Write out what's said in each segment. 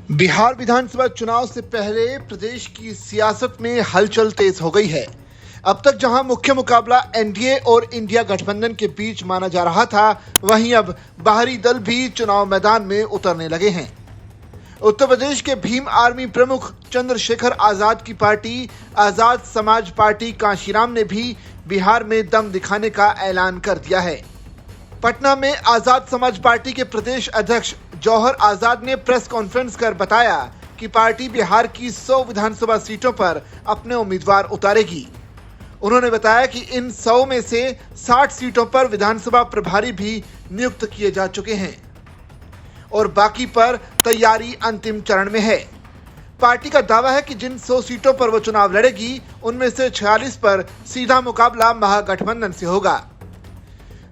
बिहार विधानसभा चुनाव से पहले प्रदेश की सियासत में हलचल तेज हो गई है। अब तक जहां मुख्य मुकाबला एनडीए और इंडिया गठबंधन के बीच माना जा रहा था, वहीं अब बाहरी दल भी चुनाव मैदान में उतरने लगे हैं। उत्तर प्रदेश के भीम आर्मी प्रमुख चंद्रशेखर आजाद की पार्टी आजाद समाज पार्टी कांशीराम ने भी बिहार में दम दिखाने का ऐलान कर दिया है। पटना में आजाद समाज पार्टी के प्रदेश अध्यक्ष जौहर आजाद ने प्रेस कॉन्फ्रेंस कर बताया कि पार्टी बिहार की 100 विधानसभा सीटों पर अपने उम्मीदवार उतारेगी। उन्होंने बताया कि इन 100 में से 60 सीटों पर विधानसभा प्रभारी भी नियुक्त किए जा चुके हैं और बाकी पर तैयारी अंतिम चरण में है। पार्टी का दावा है कि जिन 100 सीटों पर वो चुनाव लड़ेगी, उनमें से 46 पर सीधा मुकाबला महागठबंधन से होगा।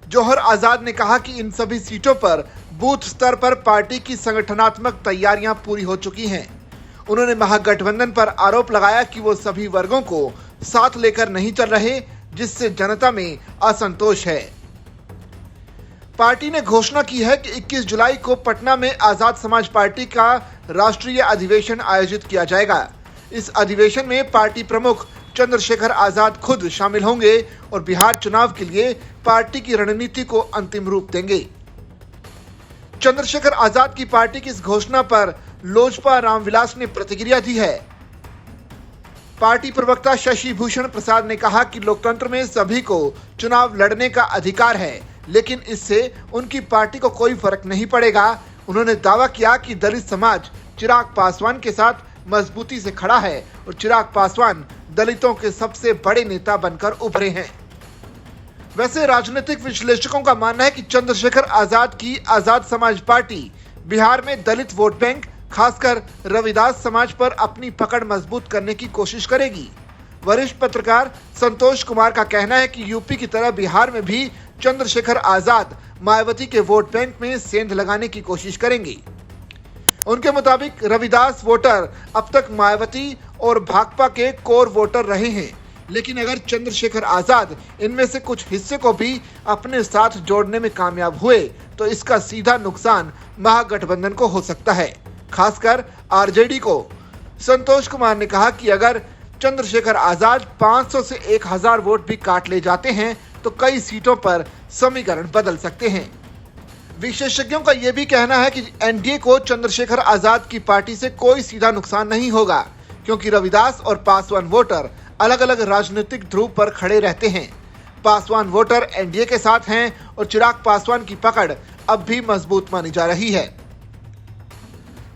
जौहर आजाद ने कहा कि इन सभी सीटों पर बूथ स्तर पर पार्टी की संगठनात्मक तैयारियां पूरी हो चुकी हैं। उन्होंने महागठबंधन पर आरोप लगाया कि वो सभी वर्गों को साथ लेकर नहीं चल रहे, जिससे जनता में असंतोष है। पार्टी ने घोषणा की है कि 21 जुलाई को पटना में आजाद समाज पार्टी का राष्ट्रीय अधिवेशन आयोजित किया जाएगा। इस अधिवेशन में पार्टी प्रमुख चंद्रशेखर आजाद खुद शामिल होंगे और बिहार चुनाव के लिए पार्टी की रणनीति को अंतिम रूप देंगे। चंद्रशेखर आजाद की पार्टी की इस घोषणा पर लोजपा रामविलास ने प्रतिक्रिया दी है। पार्टी प्रवक्ता शशि भूषण प्रसाद ने कहा कि लोकतंत्र में सभी को चुनाव लड़ने का अधिकार है, लेकिन इससे उनकी पार्टी को कोई फर्क नहीं पड़ेगा। उन्होंने दावा किया कि दलित समाज चिराग पासवान के साथ मजबूती से खड़ा है और चिराग पासवान दलितों के सबसे बड़े नेता बनकर उभरे हैं। वैसे राजनीतिक विश्लेषकों का मानना है कि चंद्रशेखर आजाद की आजाद समाज पार्टी बिहार में दलित वोट बैंक, खासकर रविदास समाज पर अपनी पकड़ मजबूत करने की कोशिश करेगी। वरिष्ठ पत्रकार संतोष कुमार का कहना है कि यूपी की तरह बिहार में भी चंद्रशेखर आजाद मायावती के वोट बैंक में सेंध लगाने की कोशिश करेंगे। उनके मुताबिक रविदास वोटर अब तक मायावती और भाकपा के कोर वोटर रहे हैं, लेकिन अगर चंद्रशेखर आजाद इनमें से कुछ हिस्से को भी अपने साथ जोड़ने में कामयाब हुए तो इसका सीधा नुकसान महागठबंधन को हो सकता है, खासकर आरजेडी को। संतोष कुमार ने कहा कि अगर चंद्रशेखर आजाद 500 से 1000 वोट भी काट ले जाते हैं तो कई सीटों पर समीकरण बदल सकते हैं। विशेषज्ञों का यह भी कहना है कि एनडीए को चंद्रशेखर आजाद की पार्टी से कोई सीधा नुकसान नहीं होगा, क्योंकि रविदास और पासवान वोटर अलग अलग राजनीतिक ध्रुव पर खड़े रहते हैं। पासवान वोटर एनडीए के साथ हैं और चिराग पासवान की पकड़ अब भी मजबूत मानी जा रही है।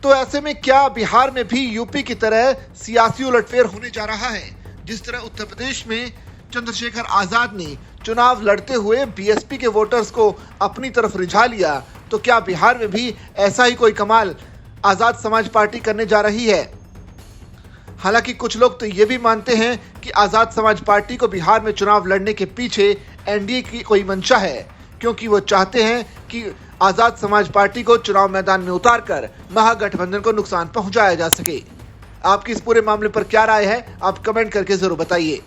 तो ऐसे में क्या बिहार में भी यूपी की तरह सियासी उलटफेर होने जा रहा है? जिस तरह उत्तर प्रदेश में चंद्रशेखर आजाद ने चुनाव लड़ते हुए बीएसपी के वोटर्स को अपनी तरफ रिझा लिया, तो क्या बिहार में भी ऐसा ही कोई कमाल आजाद समाज पार्टी करने जा रही है? हालांकि कुछ लोग तो ये भी मानते हैं कि आजाद समाज पार्टी को बिहार में चुनाव लड़ने के पीछे एनडीए की कोई मंशा है, क्योंकि वो चाहते हैं कि आजाद समाज पार्टी को चुनाव मैदान में उतारकर महागठबंधन को नुकसान पहुंचाया जा सके। आपकी इस पूरे मामले पर क्या राय है? आप कमेंट करके जरूर बताइए।